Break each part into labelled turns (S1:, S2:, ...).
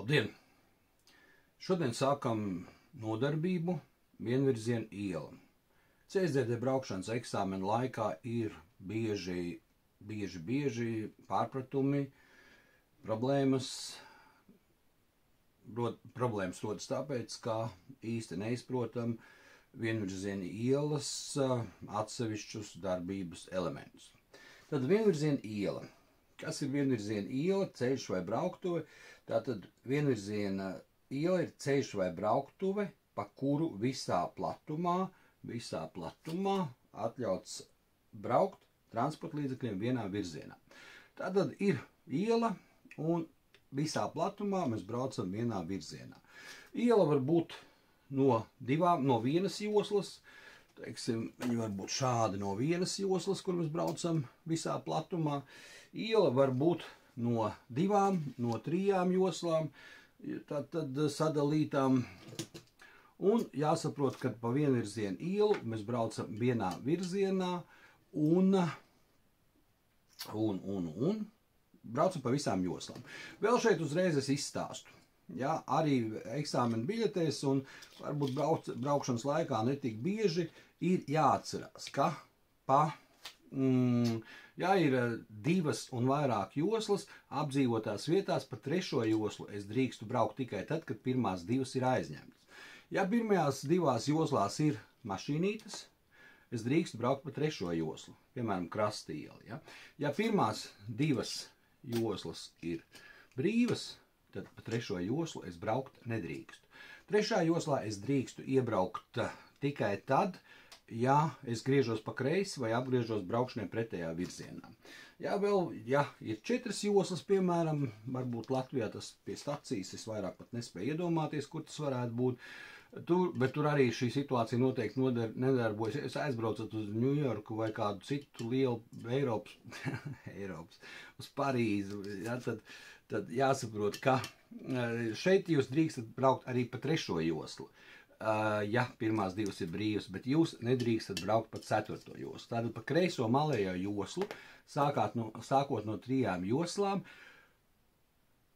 S1: Labdien! Šodien sākam nodarbību vienvirziena iela. CSDD braukšanas eksāmena laikā ir bieži pārpratumi, problēmas. Problēmas rodas tāpēc, ka īsti neizprotam vienvirziena ielas atsevišķus darbības elementus. Tad vienvirziena iela. Kas ir vienvirziena iela, ceļš vai brauktuve? Tātad vienvirziena iela ir ceļš vai brauktuve, pa kuru visā platumā atļauts braukt transporta līdzekļiem vienā virzienā. Tātad ir iela un visā platumā mēs braucam vienā virzienā. Iela var būt no vienas joslas, teiksim, viņi var būt šādi no vienas joslas, kur mēs braucam visā platumā. Iela var būt no 2, no 3 joslām, tad sadalītām. Un jāsaprot, ka pa vienvirzienu ielu mēs braucam vienā virzienā un braucam pa visām joslām. Vēl šeit uzreiz es izstāstu. Ja, arī eksāmena biļetēs un varbūt braukšanas laikā netik bieži ir jāatcerās, ka ja ir 2 un vairāk joslas apdzīvotās vietās, pa 3. joslu es drīkstu braukt tikai tad, kad pirmās 2 ir aizņemtas. Ja pirmajās 2 joslās ir mašīnītes, es drīkstu braukt pa 3. joslu, piemēram, krasta iela. Ja pirmās 2 joslas ir brīvas, tad pa 3. joslu es braukt nedrīkstu. 3. joslā es drīkstu iebraukt tikai tad, ja es griežos pa kreisi vai apgriežos braukšanai pretējā virzienā. Ja ir 4 joslas, piemēram, varbūt Latvijā tas pie stacijas, es vairāk pat nespēju iedomāties, kur tas varētu būt. Bet tur arī šī situācija noteikti nedarbojas. Es aizbraucat uz Ņujorku vai kādu citu lielu Eiropas, uz Parīzi, ja, tad jāsaprot, ka šeit jūs drīkstat braukt arī pa 3. joslu. Ja pirmās 2 ir brīvas, bet jūs nedrīkstat braukt pa 4. joslu. Tātad pa kreiso malējo joslu, sākot no 3 joslām,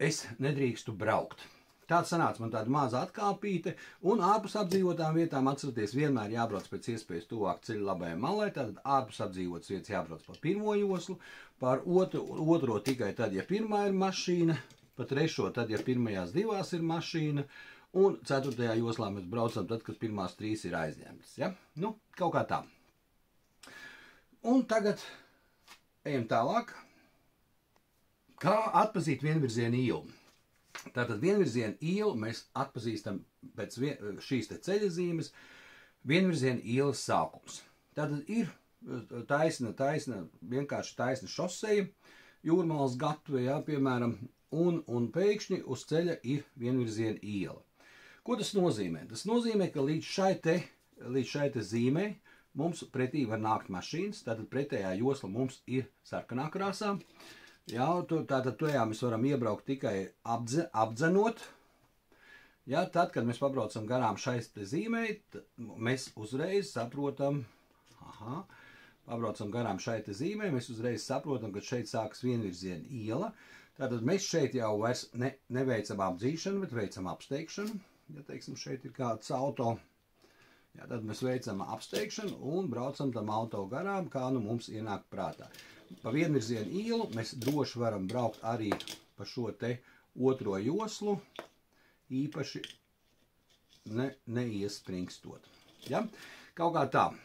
S1: es nedrīkstu braukt. Tāds sanāca man tāda maza atkāpīte, un ārpus apdzīvotām vietām, atceraties, vienmēr jābrauc pēc iespējas tuvāk ceļa labajai malai, tātad ārpus apdzīvotas vietas jābrauc pa 1. joslu, par otro tikai tad, ja 1. ir mašīna, pa 3. tad, ja pirmajās 2 ir mašīna, un 4. joslā mēs braucam tad, kad pirmās 3 ir aizņemtas. Ja? Nu, kaut kā tā. Un tagad ejam tālāk. Kā atpazīt vienvirziena ielu? Tātad vienvirziena ielu mēs atpazīstam pēc šīs te ceļazīmes vienvirziena ielas sākums. Tātad ir vienkārši taisna šoseja, Jūrmalas gatve, ja, piemēram, un pēkšņi uz ceļa ir vienvirziena iela. Ko tas nozīmē? Tas nozīmē, ka līdz šai te zīmei mums pretī var nākt mašīnas, tātad pretējā josla mums ir sarkanā krāsā. Jā, tātad tajā mēs varam iebraukt tikai apdzenot. Ja, tad, kad mēs pabraucam garām šai te zīmei, mēs uzreiz saprotam, pabraucam garām šai te zīmei, mēs uzreiz saprotam, ka šeit sākas vienvirziena iela. Tātad mēs šeit jau vairs neveicam apdzīšanu, bet veicam apsteigšanu. Ja, teiksim, šeit ir kāds auto, ja, tad mēs veicam apsteigšanu un braucam tam auto garām, kā nu mums ienāk prātā. Pa vienvirziena ielu mēs droši varam braukt arī pa šo te 2. joslu, īpaši neiespringstot. Ja? Kaut kā tā.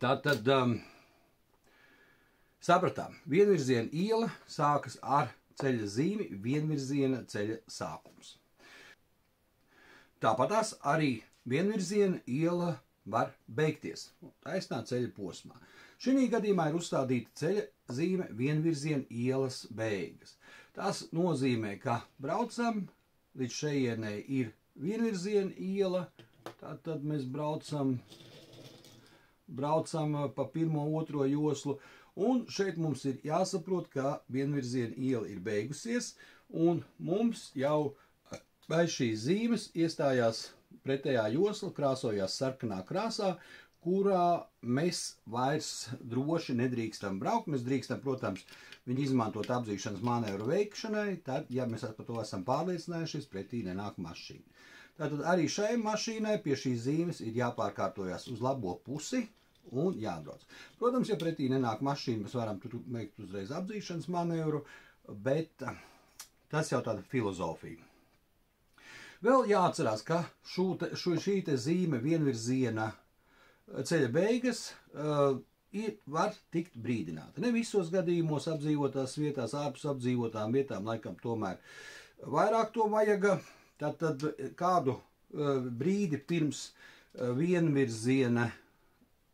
S1: Tātad sapratām, vienvirziena iela sākas ar ceļa zīmi vienvirziena ceļa sākums. Tāpatās arī vienvirziena iela var beigties taisnā ceļa posmā. Šī gadījumā ir uzstādīta ceļa zīme vienvirziena ielas beigas. Tas nozīmē, ka braucam, līdz šejienei ir vienvirziena iela, tad mēs braucam pa 1. 2. joslu, un šeit mums ir jāsaprot, ka vienvirziena iela ir beigusies, un mums jau aiz šīs zīmes iestājās pretējā josla, krāsojās sarkanā krāsā, kurā mēs vairs droši nedrīkstam braukt. Mēs drīkstam, protams, viņu izmantot apzīšanas manevru veikšanai, tad, ja mēs par to esam pārliecinājušies, pretī nenāk mašīna. Tātad arī šai mašīnai pie šīs zīmes ir jāpārkārtojas uz labo pusi un jābrauc. Protams, ja pretī nenāk mašīna, mēs varam tur veikt uzreiz apzīšanas manevru, bet tas jau tāda filozofija. Vēl jāatcerās, ka šī te zīme vienvirziena ceļa beigas var tikt brīdināta. Ne visos gadījumos apdzīvotās vietās, ārpus apdzīvotām vietām, laikam tomēr vairāk to vajag. Tad kādu brīdi pirms vienvirziena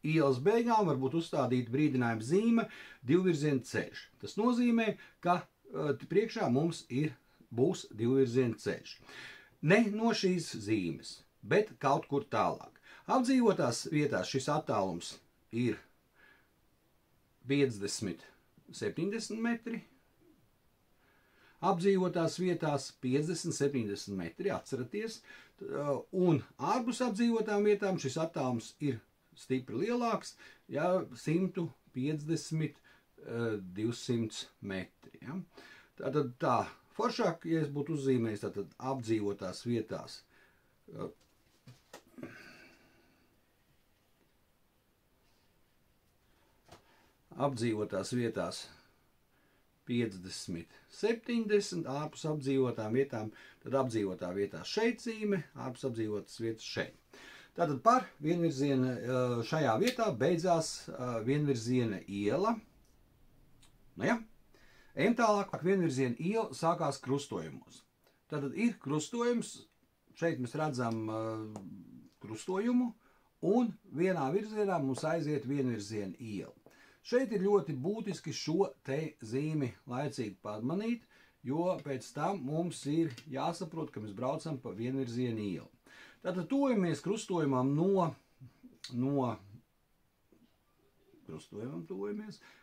S1: ielas beigām var būt uzstādīta brīdinājuma zīme divvirziena ceļš. Tas nozīmē, ka priekšā mums būs divvirziena ceļš. Ne no šīs zīmes, bet kaut kur tālāk. Apdzīvotās vietās šis attālums ir 50–70 metri. Apdzīvotās vietās 50–70 metri, atceraties, un ārpus apdzīvotām vietām šis attālums ir stipri lielāks, ja 150–200 metri. Ja? Tātad tā, foršāk, ja es būtu uzzīmējis, tātad apdzīvotās vietās. Apdzīvotās vietās 50–70, ārpus apdzīvotām vietām, tad apdzīvotā vietā šeit zīme, ārpus apdzīvotas vietas šeit. Tātad par vienvirziena šajā vietā beidzās vienvirziena iela. Nu ja, ejam tālāk, vienvirziena iela sākās krustojumos. Tātad ir krustojums, šeit mēs redzam krustojumu, un vienā virzienā mums aiziet vienvirziena iela. Šeit ir ļoti būtiski šo te zīmi laicīgi pamanīt, jo pēc tam mums ir jāsaprot, ka mēs braucam pa vienvirzienu ielu. Tātad tojamies krustojumam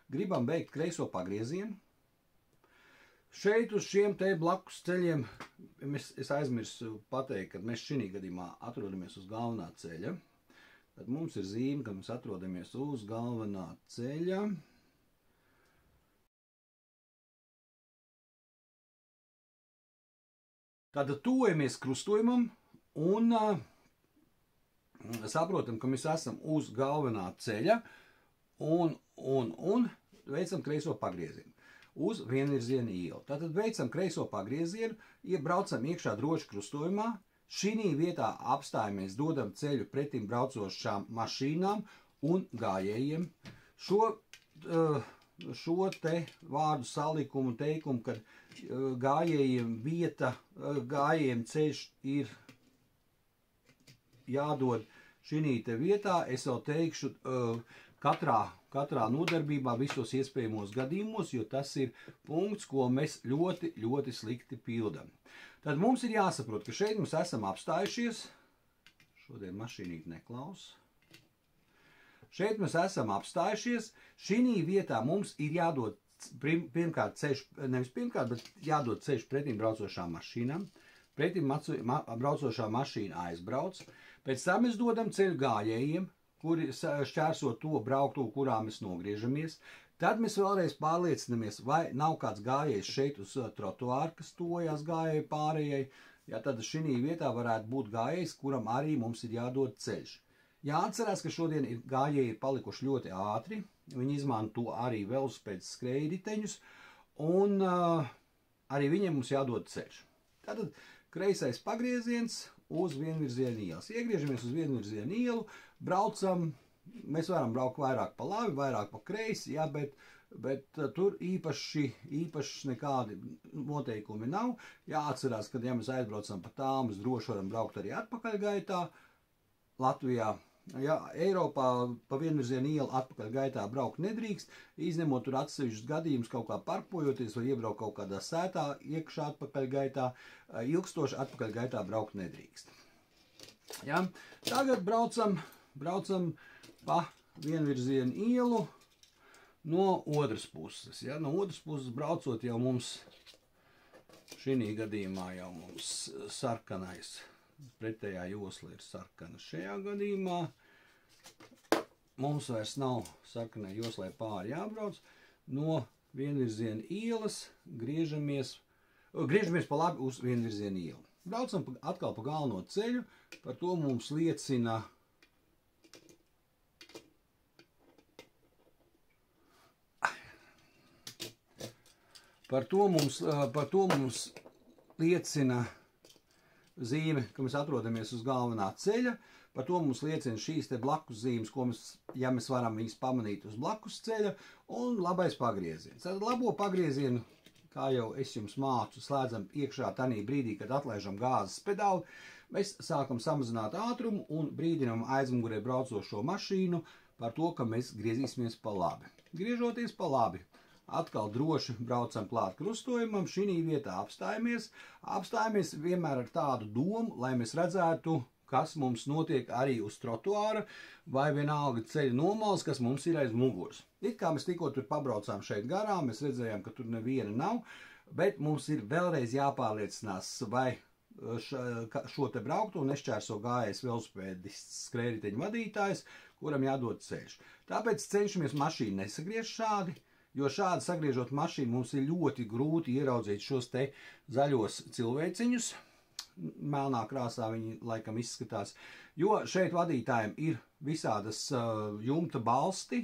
S1: gribam beigt kreiso pagriezienu. Šeit uz šiem te blakus ceļiem, es aizmirsu pateikt, ka mēs šī gadījumā atrodamies uz galvenā ceļa. Tad mums ir zīme, ka mēs atrodamies uz galvenā ceļa. Tātad tuvojamies krustojumam un saprotam, ka mēs esam uz galvenā ceļa un veicam kreiso pagriezienu uz vienvirziena ielu. Tātad veicam kreiso pagriezienu, iebraucam iekšā droši krustojumā. Šī vietā apstājamies, dodam ceļu pretim braucošām mašīnām un gājējiem. Šo te vārdu salikumu teikumu, kad gājējiem ceļš ir jādod šī te vietā, es vēl teikšu katrā nodarbībā visos iespējamos gadījumos, jo tas ir punkts, ko mēs ļoti, ļoti slikti pildam. Tad mums ir jāsaprot, ka šeit mēs esam apstājušies. Šodien mašīnīt neklaus. Šeit mēs esam apstājušies. Šī vietā mums ir jādod pirmkārt ceļš, nevis pirmkārt, bet jādod ceļš pretim braucošām mašīnām. Pretim braucošā mašīna aizbrauc. Pēc tam mēs dodam ceļu gājējiem, kuri šķērso to brauktuvu, kurā mēs nogriežamies. Tad mēs vēlreiz pārliecinamies, vai nav kāds gājējs šeit uz trotuāru, kas tojās gājēju pārējai. Ja, tad šī vietā varētu būt gājējs, kuram arī mums ir jādod ceļš. Jāatcerās, ka šodien gājēji ir palikuši ļoti ātri. Viņi izmanto arī velospēdas skrējriteņus, un arī viņiem mums jādod ceļš. Tātad kreisais pagrieziens uz vienvirziena ielas. Iegriežamies uz vienvirziena ielu, braucam. Mēs varam braukt vairāk pa labi, vairāk pa kreisi, ja, bet tur īpaši nekādi noteikumi nav. Jāatcerās, ka ja mēs aizbraucam pa tām, mēs droši varam braukt arī atpakaļgaitā. Latvijā, ja Eiropā pa vienvirzienu ielu atpakaļgaitā braukt nedrīkst, izņemot tur atsevišķus gadījumus kaut kā parkojoties vai iebraukt kaut kādā sētā iekšā atpakaļgaitā, ilgstoši atpakaļgaitā braukt nedrīkst. Ja, tagad braucam pa vienvirzienu ielu no otras puses. Ja? No otras puses braucot jau mums, šī gadījumā jau mums sarkanais, pretējā josla ir sarkana šajā gadījumā. mums vairs nav sarkanai joslai pāri jābrauc. No vienvirziena ielas griežamies pa labi uz vienvirziena ielu. Braucam atkal pa galveno ceļu, par to mums liecina Par to mums liecina zīme, ka mēs atrodamies uz galvenā ceļa. Par to mums liecina šīs te blakus zīmes, ko mēs varam viņas pamanīt uz blakus ceļa, un labais pagrieziens. Tad labo pagriezienu, kā jau es jums mācu, slēdzam iekšā tanī brīdī, kad atlaižam gāzes pedāli. Mēs sākam samazināt ātrumu un brīdinam aizmugurē braucošo mašīnu par to, ka mēs griezīsimies pa labi. Griežoties pa labi, atkal droši braucam klāt krustojumam, šī vietā apstājamies vienmēr ar tādu domu, lai mēs redzētu, kas mums notiek arī uz trotuāra vai vienalga ceļa nomals, kas mums ir aiz muguras. It kā mēs tikko tur pabraucām šeit garām, mēs redzējām, ka tur neviena nav, bet mums ir vēlreiz jāpārliecinās, vai šo te brauktu un nešķērso gājējs velosipēdists skrējriteņu vadītājs, kuram jādod ceļš. Tāpēc cenšamies mašīnu nesagriezt šādi, jo šādi sagriežot mašīnu mums ir ļoti grūti ieraudzīt šos te zaļos cilvēciņus. Melnā krāsā viņi laikam izskatās, jo šeit vadītājiem ir visādas jumta balsti,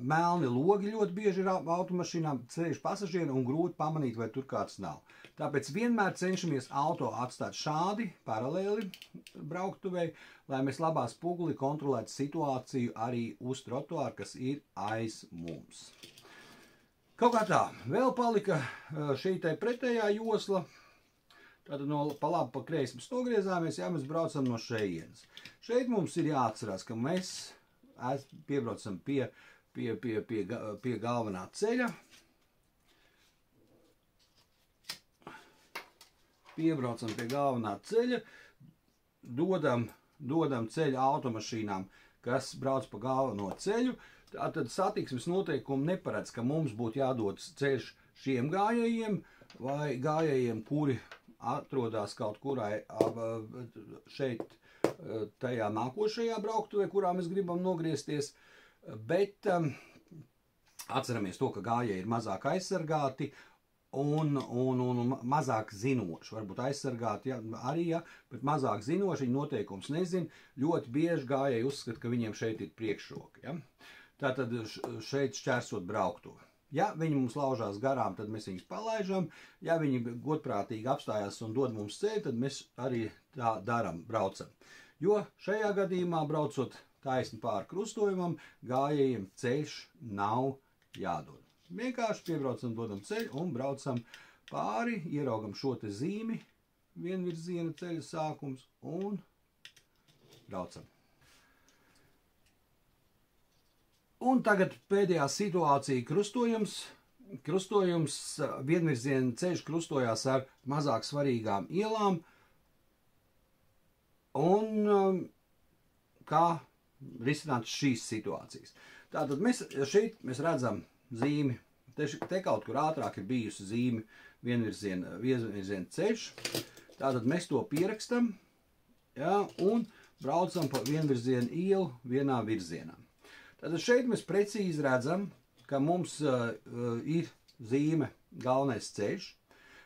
S1: melni logi ļoti bieži ir automašīnām, ceļš pasažieri un grūti pamanīt, vai tur kāds nav. Tāpēc vienmēr cenšamies auto atstāt šādi, paralēli brauktuvei, lai mēs labā spoguli kontrolētu situāciju arī uz trotuāru, kas ir aiz mums. Kaut kā tā, vēl palika šī te pretējā josla. Tātad pa labi, pa kreisi mēs nogriezāmies, ja mēs braucam no šejienes. Šeit mums ir jāatcerās, ka mēs piebraucam pie galvenā ceļa. Piebraucam pie galvenā ceļa, dodam ceļu automašīnām, kas brauc pa galveno ceļu. Tātad satiksmes noteikumi neparedz, ka mums būtu jādodas ceļš šiem gājējiem vai gājējiem, kuri atrodas kaut kurai šeit tajā nākošajā brauktuvē, kurā mēs gribam nogriezties, bet atceramies to, ka gājēji ir mazāk aizsargāti un mazāk zinoši. Varbūt aizsargāti arī, bet mazāk zinoši, viņi noteikums nezin. Ļoti bieži gājēji uzskata, ka viņiem šeit ir priekšroka. Ja? Tātad šeit šķērsot brauktuvi. Ja viņi mums laužās garām, tad mēs viņus palaižam. Ja viņi godprātīgi apstājās un dod mums ceļu, tad mēs arī tā daram, braucam. Jo šajā gadījumā, braucot taisni pāri krustojumam, gājējiem ceļš nav jādod. Vienkārši piebraucam, dodam ceļu un braucam pāri, ieraugam šo te zīmi, vienvirziena ceļa sākums un braucam. Un tagad pēdējā situācija krustojums. Krustojums vienvirziena ceļš krustojās ar mazāk svarīgām ielām. Un kā risināt šīs situācijas. Tātad šeit mēs redzam zīmi. Te kaut kur ātrāk ir bijusi zīme vienvirziena ceļš. Tātad mēs to pierakstam, ja, un braucam pa vienvirziena ielu vienā virzienā. Tātad šeit mēs precīzi redzam, ka mums ir zīme galvenais ceļš,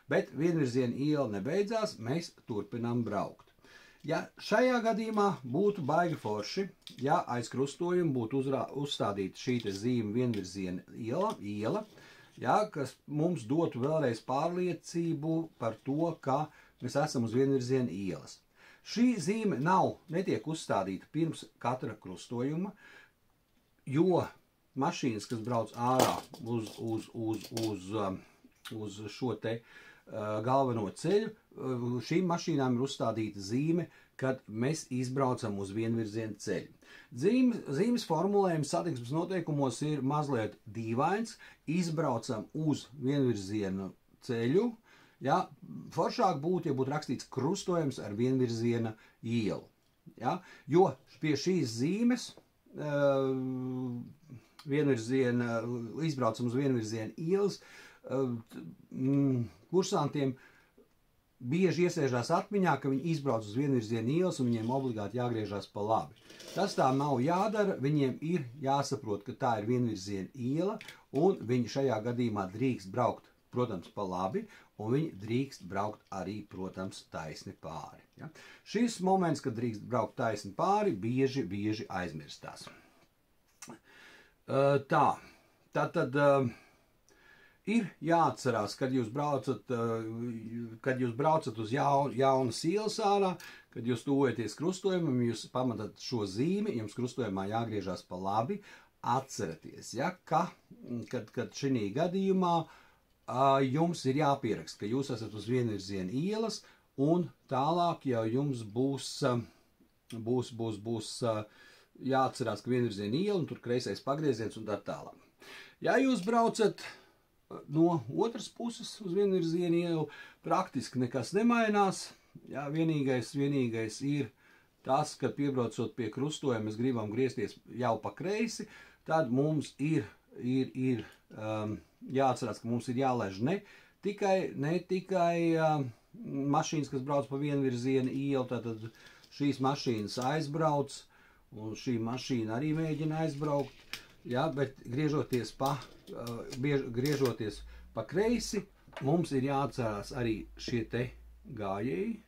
S1: bet vienvirziena iela nebeidzās, mēs turpinām braukt. Ja šajā gadījumā būtu baigi forši, ja aiz krustojuma būtu uzstādīta šī zīme vienvirziena iela, ja, kas mums dotu vēlreiz pārliecību par to, ka mēs esam uz vienvirziena ielas. Šī zīme netiek uzstādīta pirms katra krustojuma, jo mašīnas, kas brauc ārā uz šo te galveno ceļu, šīm mašīnām ir uzstādīta zīme, kad mēs izbraucam uz vienvirziena ceļu. Zīmes formulējums satiksmes noteikumos ir mazliet dīvains. Izbraucam uz vienvirziena ceļu. Ja, foršāk būtu, ja būtu rakstīts krustojums ar vienvirziena ielu. Ja, jo pie šīs zīmes izbraucam uz vienvirziena ielas, kursantiem bieži iesēžās atmiņā, ka viņi izbrauc uz vienvirziena ielas un viņiem obligāti jāgriežās pa labi. Tas tā nav jādara, viņiem ir jāsaprot, ka tā ir vienvirziena iela un viņi šajā gadījumā drīkst braukt, protams, pa labi, un viņi drīkst braukt arī, protams, taisni pāri. Ja? Šis moments, kad drīkst braukt taisni pāri, bieži aizmirstās. Tātad ir jāatcerās, kad jūs braucat uz jaunas ielas ārā, kad jūs tuvojaties krustojumam, jūs pamatat šo zīmi, jums krustojumā jāgriežās pa labi, atceraties, ja, kad šī gadījumā jums ir jāpierakst, ka jūs esat uz vienvirziena ielas, un tālāk jau jums būs jāatcerās, ka vienvirziena iela, un tur kreisais pagrieziens un tā tālāk. Ja jūs braucat no otras puses uz vienvirziena ielu, praktiski nekas nemainās. Jā, vienīgais ir tas, ka piebraucot pie krustojuma, mēs gribam griezties jau pa kreisi, tad mums ir jāatcerās, ka mums ir jālaiž ne tikai mašīnas, kas brauc pa vienvirziena ielu, tātad šīs mašīnas aizbrauc, un šī mašīna arī mēģina aizbraukt, jā, bet griežoties pa kreisi, mums ir jāatcerās arī šie te gājēji,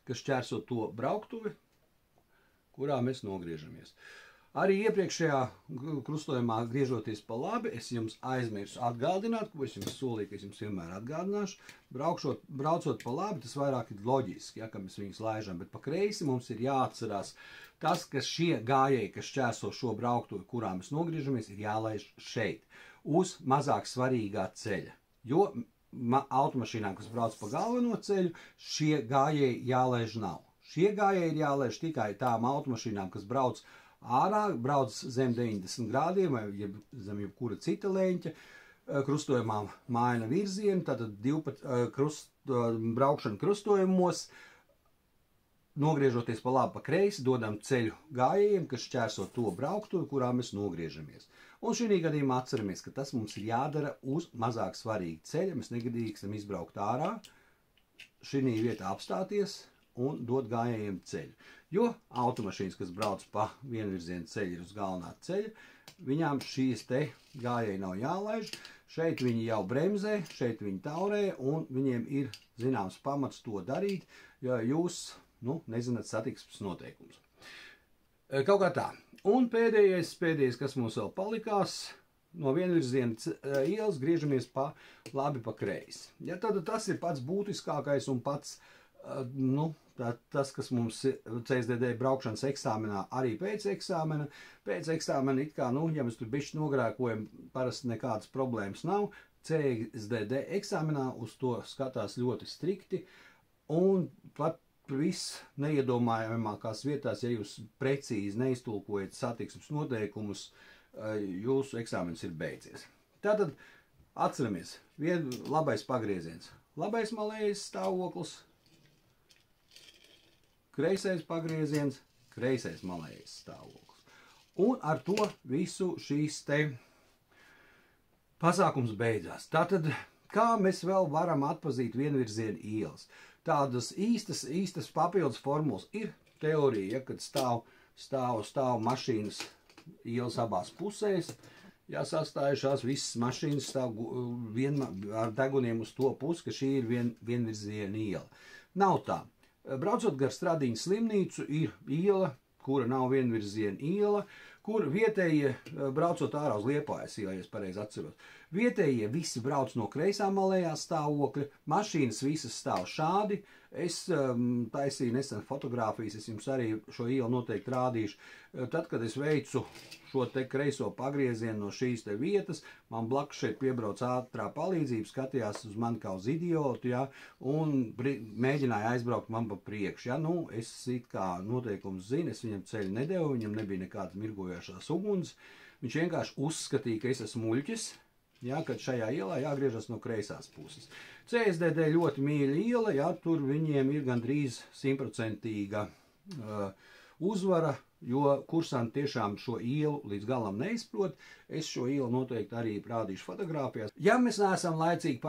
S1: kas šķērso to brauktuvi, kurā mēs nogriežamies. Arī iepriekšējā krustojumā griežoties pa labi, es jums aizmirsu atgādināt, ko es jums solīju, ka es jums vienmēr atgādināšu. Braucot pa labi, tas vairāk ir loģiski, ja, ka mēs viņus laižam, bet pa kreisi mums ir jāatcerās tas, ka šie gājēji, kas šķērso šo brauktuvi, kurā mēs nogriežamies, ir jālaiž šeit, uz mazāk svarīgā ceļa. Jo automašīnām, kas brauc pa galveno ceļu, šie gājēji jālaiž nav. Šie gājēji ir jālaiž tikai tām automašīnām, kas brauc ārā, brauc zem 90 grādiem vai zem jebkura cita leņķa, krustojumā maina virzienu, tātad braukšana krustojumos, nogriežoties pa labi pa kreisi, dodam ceļu gājējiem, kas šķērso to brauktuvi, kurā mēs nogriežamies. Un šī gadījumā atceramies, ka tas mums ir jādara uz mazāk svarīga ceļa, mēs negadīgstam izbraukt ārā, šī vietā apstāties un dot gājējiem ceļu. Jo automašīnas, kas brauc pa vienvirziena ceļu, ir uz galvenā ceļa, viņām šīs te gājēji nav jālaiž, šeit viņi jau bremzē, šeit viņi taurē, un viņiem ir zināms pamats to darīt, jo jūs, nezināt satiksmes noteikumus. Kaut kā tā. Un pēdējais, kas mums vēl palikās, no vienvirziena ielas griežamies labi pa kreisi. Ja, tad tas ir pats būtiskākais un pats, tas, kas mums CSDD braukšanas eksāmenā arī pēc eksāmena. Pēc eksāmena it kā, ja mēs tur bišķi nogrēkojam, parasti nekādas problēmas nav. CSDD eksāmenā uz to skatās ļoti strikti, un pat viss neiedomājamākās vietās, ja jūs precīzi neiztulkojat satiksmes noteikumus, jūsu eksāmens ir beidzies. Tātad atceramies, labais pagrieziens, labais malējais stāvoklis, kreisais pagrieziens, kreisais malējais stāvoklis. Un ar to visu šīs te pasākums beidzās. Tātad, kā mēs vēl varam atpazīt vienvirziena ielas? Tādas īstas papildus formulas ir teorija, ja, kad stāv mašīnas ielas abās pusēs, ja sastājušās visas mašīnas stāv ar deguniem uz to pusi, ka šī ir vienvirziena iela. Nav tā. Braucot gar Stradiņas slimnīcu ir iela, kura nav vienvirziena iela, kur vietējie, braucot ārā uz Liepājas ielu, ja es pareizi atceros, vietējie visi brauc no kreisā malējā stāvokļa, mašīnas visas stāv šādi. Es taisīju nesen fotogrāfijas, es jums arī šo ielu noteikti rādīšu. Tad, kad es veicu šo te kreiso pagriezienu no šīs te vietas, man blakus šeit piebrauc ātrā palīdzība, skatījās uz mani kā uz idiotu, ja, un mēģināja aizbraukt man pa priekšu. Ja. Es it kā noteikums zinu, es viņam ceļu nedevu, viņam nebija nekādas mirgojošās uguns. Viņš vienkārši uzskatīja, ka es esmu muļķis, ja, kad šajā ielā jāgriežas no kreisās puses. CSDD ļoti mīļa iela, ja, tur viņiem ir gandrīz 100% uzvara, jo kursanti tiešām šo ielu līdz galam neizprot. Es šo ielu noteikti arī rādīšu fotogrāfijās. Ja mēs neesam laicīgi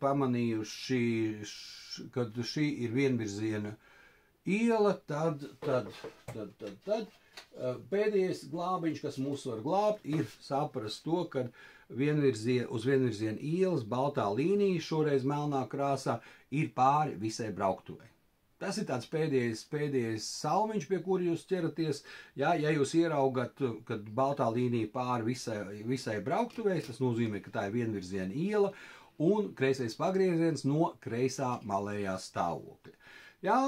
S1: pamanījuši, kad šī ir vienvirziena iela, tad pēdējais glābiņš, kas mūs var glābt, ir saprast to, ka uz vienvirziena ielas baltā līnija, šoreiz melnā krāsā, ir pāri visai brauktuvei. Tas ir tāds pēdējais salmiņš, pie kura jūs ķeraties. Ja jūs ieraugat, kad baltā līnija pāri visai brauktuvei, tas nozīmē, ka tā ir vienvirziena iela un kreisais pagrieziens no kreisā malējā stāvokļa. Ja,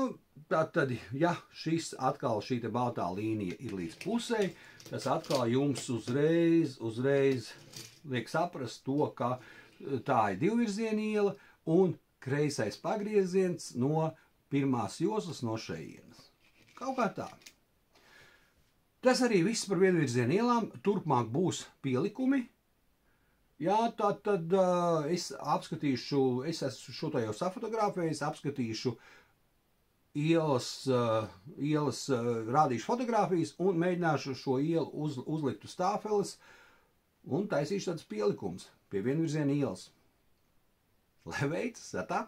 S1: tad, ja šī baltā līnija ir līdz pusei, tas atkal jums uzreiz liek saprast to, ka tā ir divvirziena iela un kreisais pagrieziens no pirmās joslas no šejienes. Kaut kā tā. Tas arī viss par vienvirziena ielām. Turpmāk būs pielikumi. Jā, tad es apskatīšu, es esmu šo to jau safotografējis, apskatīšu ielas, rādīšu fotogrāfijas un mēģināšu šo ielu uzlikt uz tāfeles un taisīšu tāds pielikums pie vienvirziena ielas. Lai veicas, tā!